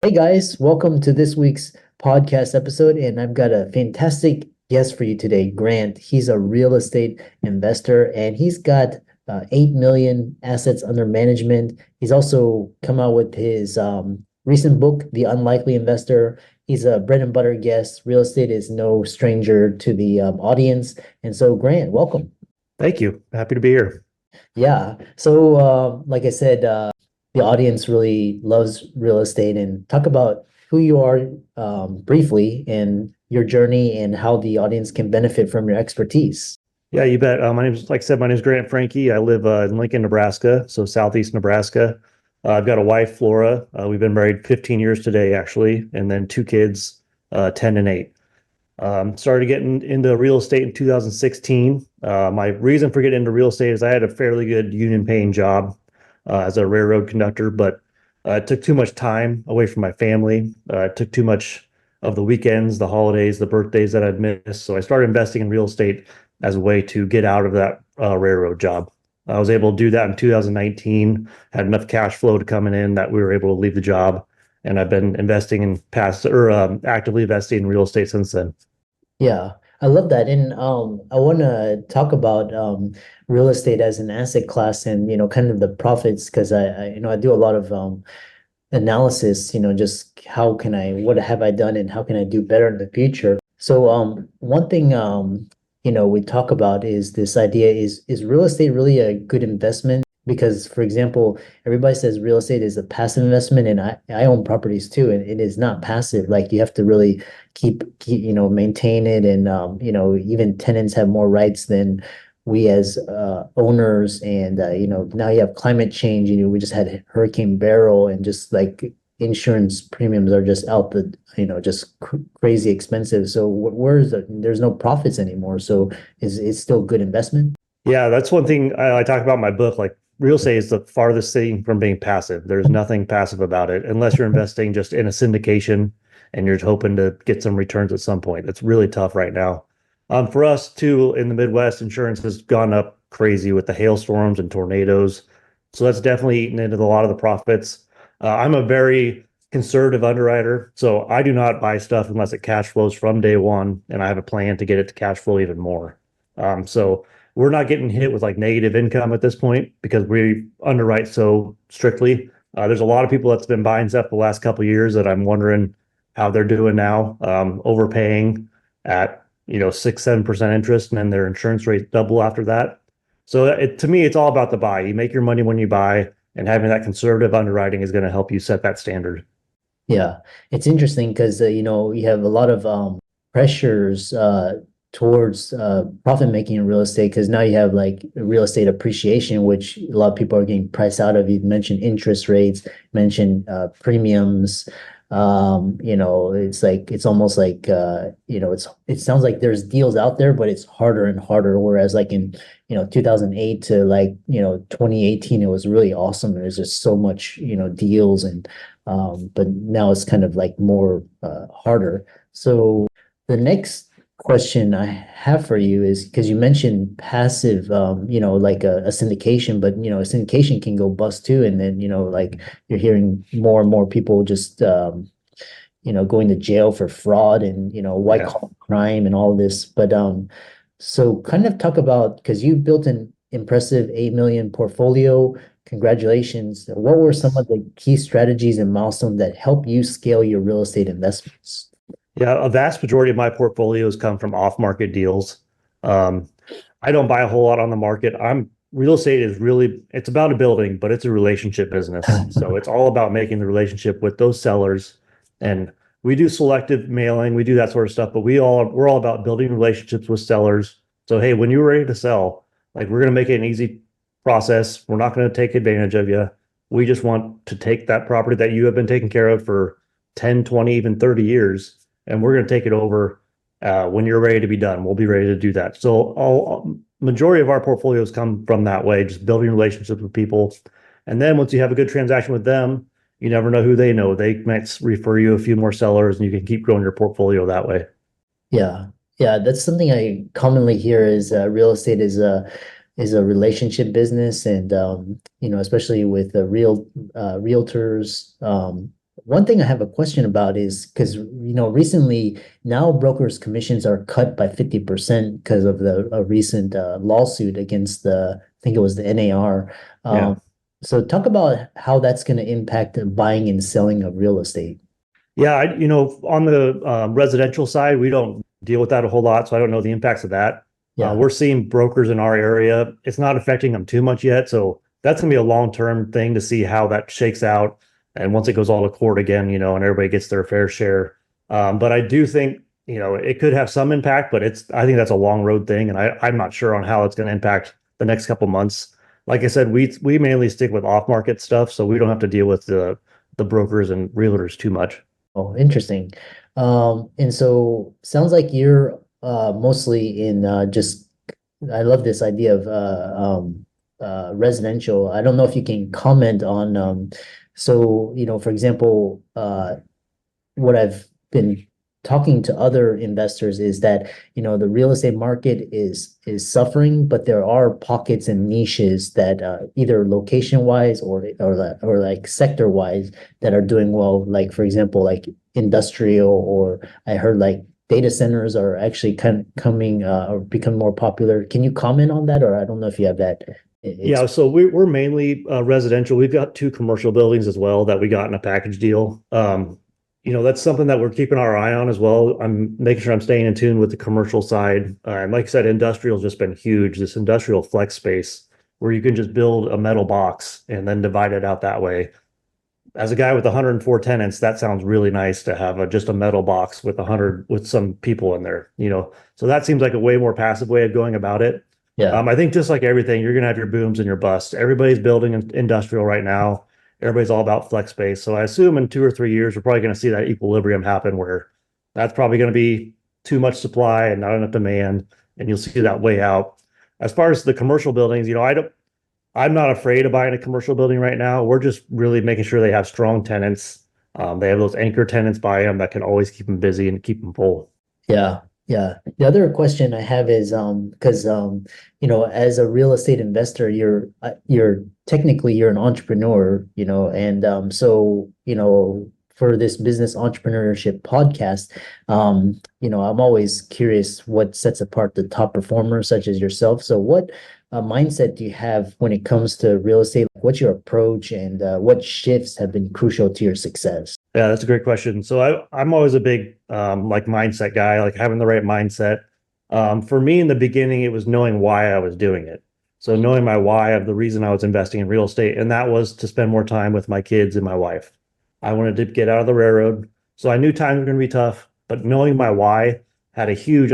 Hey guys, welcome to this week's podcast episode. And I've got a fantastic guest for you today, Grant. He's a real estate investor and he's got 8 million assets under management. He's also come out with his recent book, The Unlikely Investor. He's a bread and butter guest. Real estate is no stranger to the audience. And so, Grant, welcome. Thank you. Happy to be here. Yeah. So, like I said, the audience really loves real estate and talk about who you are briefly and your journey and how the audience can benefit from your expertise. Yeah, you bet. Like I said, my name is Grant Francke. I live in Lincoln, Nebraska, so southeast Nebraska. I've got a wife, Flora. We've been married 15 years today, actually, and then two kids, 10 and 8. Started getting into real estate in 2016. My reason for getting into real estate is I had a fairly good union paying job as a railroad conductor, but it took too much time away from my family. It took too much of the weekends, the holidays, the birthdays that I'd miss. So I started investing in real estate as a way to get out of that railroad job. I was able to do that in 2019, had enough cash flow to coming in that we were able to leave the job. And I've been investing in past or actively investing in real estate since then. Yeah, I love that. And I want to talk about real estate as an asset class and, kind of the profits because I do a lot of analysis, just how can what have I done and how can I do better in the future? So one thing we talk about is this idea is real estate really a good investment? Because for example, everybody says real estate is a passive investment and I own properties too, and it is not passive. Like you have to really keep maintain it and even tenants have more rights than we as owners and now you have climate change. We just had Hurricane Beryl and just like insurance premiums are just out the just crazy expensive. So where's there's no profits anymore, so is it still good investment? Yeah, that's one thing I talk about in my book. Like real estate is the farthest thing from being passive. There's nothing passive about it unless you're investing just in a syndication and you're hoping to get some returns at some point. It's really tough right now. For us too, in the Midwest, insurance has gone up crazy with the hailstorms and tornadoes. So that's definitely eaten into a lot of the profits. I'm a very conservative underwriter, so I do not buy stuff unless it cash flows from day one, and I have a plan to get it to cash flow even more. So we're not getting hit with like negative income at this point because we underwrite so strictly. There's a lot of people that's been buying stuff the last couple of years that I'm wondering how they're doing now, overpaying at 6-7% interest, and then their insurance rates double after that. So to me, it's all about the buy. You make your money when you buy, and having that conservative underwriting is going to help you set that standard. Yeah, it's interesting because you have a lot of pressures towards profit making in real estate because now you have like real estate appreciation, which a lot of people are getting priced out of. You mentioned interest rates, mentioned premiums. It's like it's almost like it sounds like there's deals out there, but it's harder and harder. Whereas like in 2008 to like 2018, it was really awesome. There's just so much deals and but now it's kind of like more harder. So the next question I have for you is because you mentioned passive, like a syndication, but a syndication can go bust too, and then like you're hearing more and more people just going to jail for fraud and white Yeah. collar crime and all this. But so kind of talk about because you built an impressive 8 million portfolio. Congratulations. What were some of the key strategies and milestones that help you scale your real estate investments? Yeah, a vast majority of my portfolios come from off-market deals. Um, I don't buy a whole lot on the market. I'm Real estate is really it's about a building, but it's a relationship business. So it's all about making the relationship with those sellers. And we do selective mailing, we do that sort of stuff, but we're all about building relationships with sellers. So hey, when you're ready to sell, like we're going to make it an easy process. We're not going to take advantage of you. We just want to take that property that you have been taking care of for 10, 20, even 30 years and we're going to take it over when you're ready to be done. We'll be ready to do that. So all majority of our portfolios come from that way, just building relationships with people. And then once you have a good transaction with them, you never know who they know. They might refer you a few more sellers and you can keep growing your portfolio that way. Yeah. Yeah, that's something I commonly hear is real estate is a relationship business and especially with realtors one thing I have a question about is because recently now brokers' commissions are cut by 50% because of the a recent lawsuit against I think it was the NAR. Yeah. So talk about how that's going to impact the buying and selling of real estate. Yeah, on the residential side, we don't deal with that a whole lot, so I don't know the impacts of that. Yeah. We're seeing brokers in our area. It's not affecting them too much yet, so that's gonna be a long-term thing to see how that shakes out. And once it goes all to court again, and everybody gets their fair share. But I do think, it could have some impact, but I think that's a long road thing, and I'm not sure on how it's going to impact the next couple months. Like I said, we mainly stick with off-market stuff, so we don't have to deal with the brokers and realtors too much. Oh, interesting. And so sounds like you're mostly in just I love this idea of residential. I don't know if you can comment on so for example, what I've been talking to other investors is that, the real estate market is suffering, but there are pockets and niches that either location wise or like sector wise that are doing well. Like for example, like industrial, or I heard like data centers are actually kind of coming or become more popular. Can you comment on that? Or I don't know if you have that. It's Yeah, so we're mainly residential. We've got two commercial buildings as well that we got in a package deal. That's something that we're keeping our eye on as well. I'm making sure I'm staying in tune with the commercial side. And like I said, industrial's just been huge. This industrial flex space where you can just build a metal box and then divide it out that way. As a guy with 104 tenants, that sounds really nice to have just a metal box with 100 with some people in there. So that seems like a way more passive way of going about it. yeah. I think just like everything, you're gonna have your booms and your busts. Everybody's building industrial right now. Everybody's all about flex space. So I assume in 2 or 3 years, we're probably gonna see that equilibrium happen where that's probably gonna be too much supply and not enough demand, and you'll see that way out. As far as the commercial buildings, I'm not afraid of buying a commercial building right now. We're just really making sure they have strong tenants. They have those anchor tenants by them that can always keep them busy and keep them full. Yeah, yeah. The other question I have is because as a real estate investor, you're technically you're an entrepreneur, and so for this business entrepreneurship podcast, I'm always curious what sets apart the top performers such as yourself. So what mindset do you have when it comes to real estate? What's your approach, and what shifts have been crucial to your success? Yeah, that's a great question. So I'm always a big like mindset guy, like having the right mindset. For me in the beginning, it was knowing why I was doing it. So knowing my why of the reason I was investing in real estate, and that was to spend more time with my kids and my wife. I wanted to get out of the railroad. So I knew times were going to be tough, but knowing my why had a huge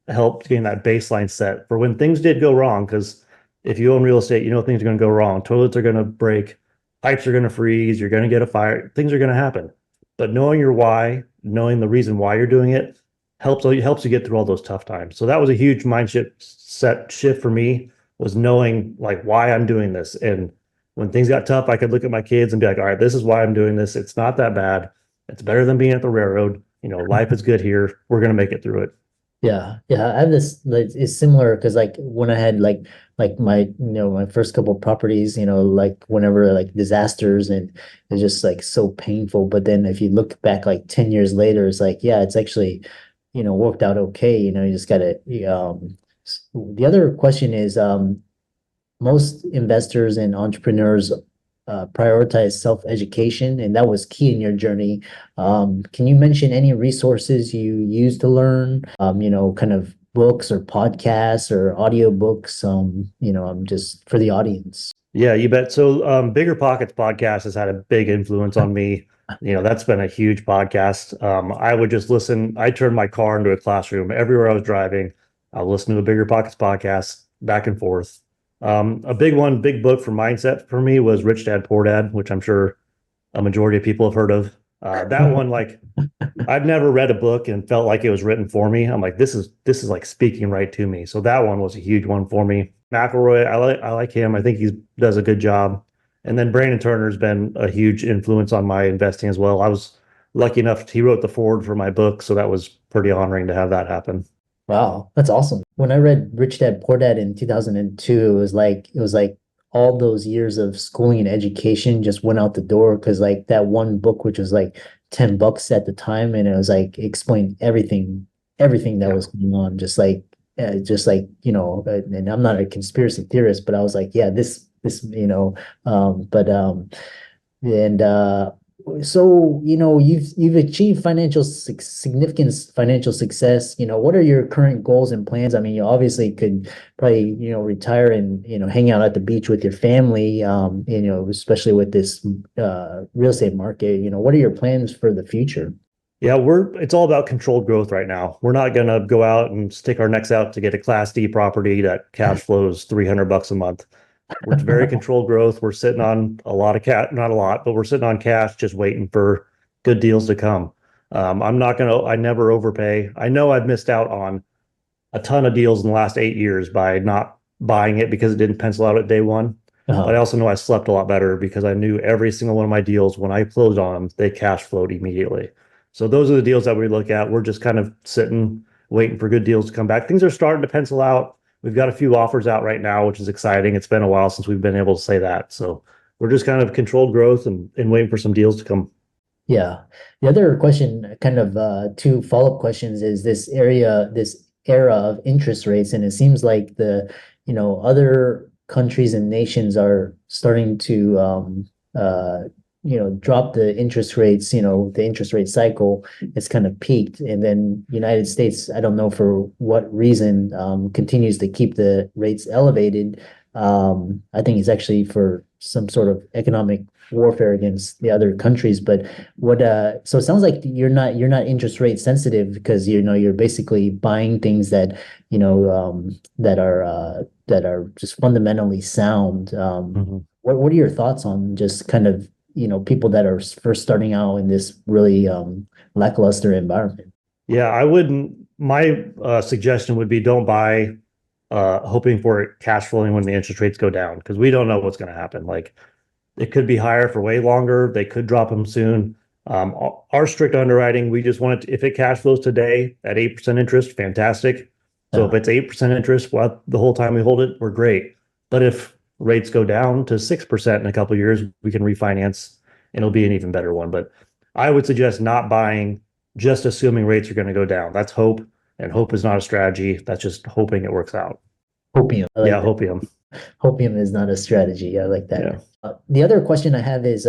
help getting that baseline set for when things did go wrong. Because if you own real estate, you know things are going to go wrong. Toilets are going to break, pipes are going to freeze, you're going to get a fire, things are going to happen. But knowing your why, knowing the reason why you're doing it helps you get through all those tough times. So that was a huge mindset set shift for me, was knowing like why I'm doing this. And when things got tough, I could look at my kids and be like, all right, this is why I'm doing this. It's not that bad. It's better than being at the railroad. Life is good here. We're going to make it through it. Yeah, yeah, I have this like it's similar because like when I had like my my first couple of properties, like whenever like disasters, and it's just like so painful. But then if you look back like 10 years later, it's like, yeah, it's actually, worked out okay. You just gotta the other question is most investors and entrepreneurs prioritize self-education, and that was key in your journey. Can you mention any resources you use to learn? Kind of books or podcasts or audiobooks, just for the audience. Yeah, you bet. So, Bigger Pockets podcast has had a big influence on me. That's been a huge podcast. I would just listen. I turned my car into a classroom everywhere I was driving. I'll listen to a Bigger Pockets podcast back and forth. A big book for mindset for me was Rich Dad Poor Dad, which I'm sure a majority of people have heard of. That one, like, I've never read a book and felt like it was written for me. I'm like, this is like speaking right to me. So that one was a huge one for me. McElroy, I like him. I think he does a good job. And then Brandon Turner's been a huge influence on my investing as well. I was lucky enough, he wrote the foreword for my book, so that was pretty honoring to have that happen. Wow, that's awesome. When I read Rich Dad Poor Dad in 2002, it was like all those years of schooling and education just went out the door because like that one book, which was like $10 at the time, and it was like explained everything that Yeah. was going on, just like and I'm not a conspiracy theorist, but I was like, yeah, this but and so you've achieved significant financial success. What are your current goals and plans? I mean, you obviously could probably retire and hang out at the beach with your family. Especially with this real estate market. What are your plans for the future? Yeah, it's all about controlled growth right now. We're not gonna go out and stick our necks out to get a Class D property that cash flows $300 a month. We're very controlled growth. We're sitting on a lot of cash, not a lot, but we're sitting on cash just waiting for good deals to come. I never overpay. I know I've missed out on a ton of deals in the last 8 years by not buying it because it didn't pencil out at day one. But I Uh, also know I slept a lot better because I knew every single one of my deals, when I closed on them, they cash flowed immediately. So those are the deals that we look at. We're just kind of sitting, waiting for good deals to come back. Things are starting to pencil out. We've got a few offers out right now, which is exciting. It's been a while since we've been able to say that. So we're just kind of controlled growth and waiting for some deals to come. Yeah. The other question, kind of two follow-up questions, is this era of interest rates, and it seems like other countries and nations are starting to drop the interest rates, the interest rate cycle. It's kind of peaked. And then United States, I don't know for what reason, continues to keep the rates elevated. I think it's actually for some sort of economic warfare against the other countries. But so it sounds like you're not interest rate sensitive because you're basically buying things that are just fundamentally sound. Mhm. What are your thoughts on just kind of people that are first starting out in this really lackluster environment? Yeah, I wouldn't. My suggestion would be don't buy hoping for it cash flowing when the interest rates go down because we don't know what's going to happen. Like it could be higher for way longer. They could drop them soon. Our strict underwriting, we just want it if it cash flows today at 8% interest, fantastic. So if Uh, it's 8% interest, well, the whole time we hold it, we're great. But if rates go down to 6% in a couple of years, we can refinance and it'll be an even better one. But I would suggest not buying, just assuming rates are going to go down. That's hope, and hope is not a strategy. That's just hoping it works out. Hopium. I like Yeah, that. hopium. Hopium is not a strategy. I like that. Yeah. The other question I have is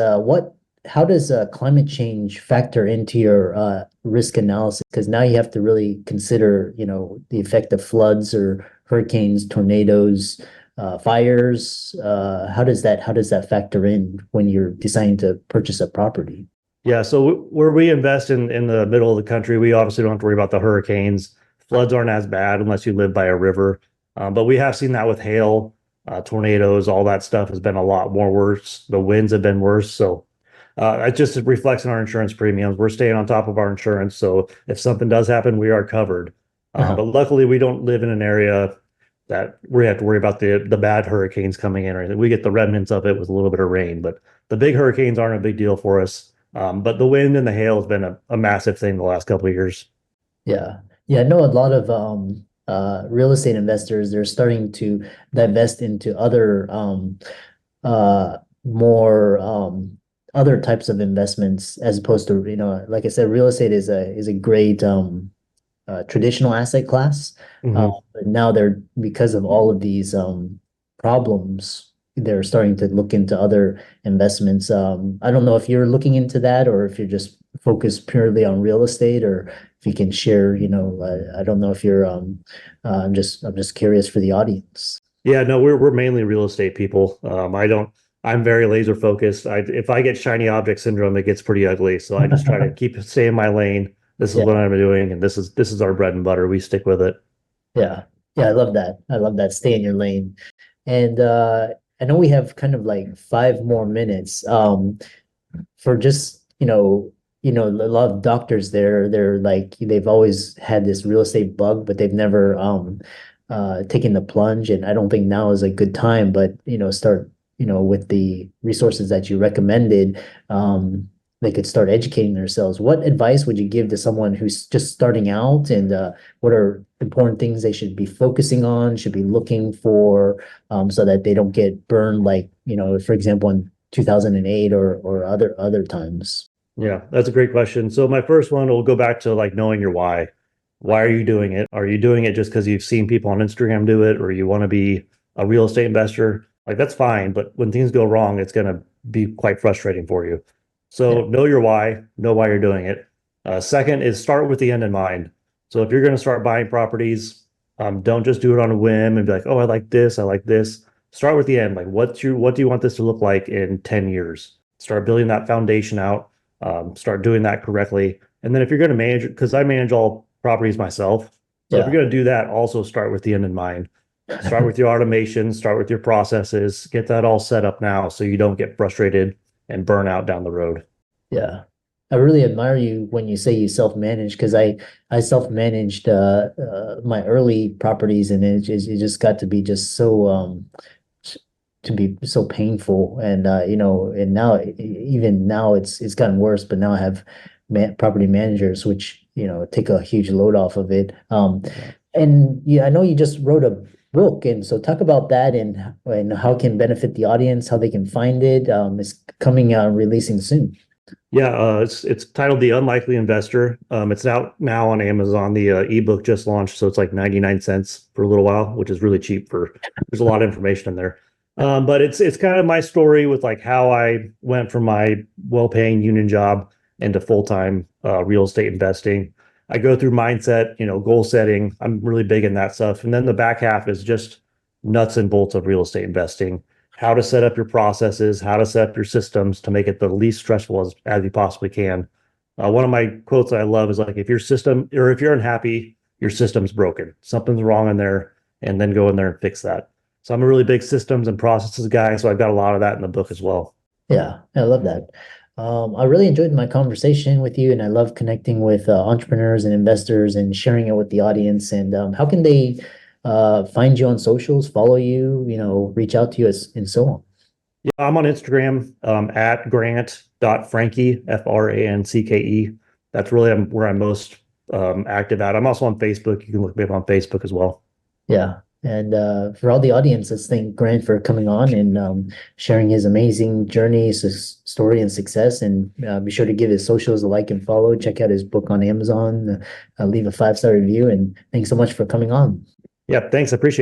how does climate change factor into your risk analysis? Because now you have to really consider, the effect of floods or hurricanes, tornadoes, fires. How does that factor in when you're deciding to purchase a property? Yeah, so where we invest in the middle of the country, we obviously don't have to worry about the hurricanes. Floods aren't as bad unless you live by a river. But we have seen that with hail, tornadoes, all that stuff has been a lot more worse. The winds have been worse. So it just reflects in our insurance premiums. We're staying on top of our insurance. So if something does happen, we are covered. Uh-huh. But luckily, we don't live in an area that we have to worry about the bad hurricanes coming in or anything. We get the remnants of it with a little bit of rain, but the big hurricanes aren't a big deal for us. But the wind and the hail has been a massive thing the last couple of years. Yeah. Yeah, I know a lot of real estate investors, they're starting to divest into more other types of investments as opposed to, like I said, real estate is a great traditional asset class. Hmm. But now because of all of these problems, they're starting to look into other investments. I don't know if you're looking into that or if you're just focused purely on real estate, or if you can share, I don't know if you're I'm just curious for the audience. Yeah, no, we're mainly real estate people. I'm very laser focused. If I get shiny object syndrome, it gets pretty ugly. So I just try to stay in my lane. This is Yeah. what I'm doing, and this is our bread and butter. We stick with it. Yeah. Yeah, I love that. I love that. Stay in your lane. And I know we have kind of like 5 more minutes. For just, a lot of doctors there, they're like they've always had this real estate bug, but they've never taken the plunge. And I don't think now is a good time, but start, with the resources that you recommended. they could start educating themselves. What advice would you give to someone who's just starting out, and what are important things they should be focusing on, should be looking for, so that they don't get burned, like, for example, in 2008 or other times? Yeah, that's a great question. So my first one will go back to like knowing your why. Why are you doing it? Are you doing it just because you've seen people on Instagram do it, or you want to be a real estate investor? Like that's fine, but when things go wrong, it's going to be quite frustrating for you. Yeah, So know your why, know why you're doing it. Second is start with the end in mind. So if you're going to start buying properties, don't just do it on a whim and be like, oh, I like this, I like this. Start with the end. Like, what do you want this to look like in 10 years? Start building that foundation out, start doing that correctly. And then if you're going to manage, because I manage all properties myself. So if you're yeah, going to do that, also start with the end in mind. Start with your automation, start with your processes, get that all set up now so you don't get frustrated and burn out down the road. yeah. I really admire you when you say you self-manage, because I self-managed my early properties, and it just got to be just so to be so painful. And and now, even now, it's gotten worse, but now I have property managers, which take a huge load off of it. Yeah. And yeah, I know you just wrote a book, and so talk about that, and how it can benefit the audience, how they can find it. It's coming out, releasing soon. Yeah, it's titled The Unlikely Investor. It's out now on Amazon. The ebook just launched, so it's like 99 cents for a little while, which is really cheap for there's a lot of information in there. But it's kind of my story with like how I went from my well-paying union job into full-time real estate investing. I go through mindset, goal setting. I'm really big in that stuff. And then the back half is just nuts and bolts of real estate investing, how to set up your processes, how to set up your systems to make it the least stressful as you possibly can. One of my quotes I love is like, if your system or if you're unhappy, your system's broken. Something's wrong in there, and then go in there and fix that. So I'm a really big systems and processes guy. So I've got a lot of that in the book as well. Yeah, I love that. I really enjoyed my conversation with you, and I love connecting with entrepreneurs and investors and sharing it with the audience. And how can they find you on socials, follow you, reach out to you, and so on? Yeah, I'm on Instagram at grant.francke, Francke. That's really where I'm most active at. I'm also on Facebook. You can look me up on Facebook as well. Yeah. And for all the audience, let's thank Grant for coming on and sharing his amazing journey, story, and success. And be sure to give his socials a like and follow. Check out his book on Amazon. Leave a 5-star review. And thanks so much for coming on. Yeah, thanks. I appreciate it.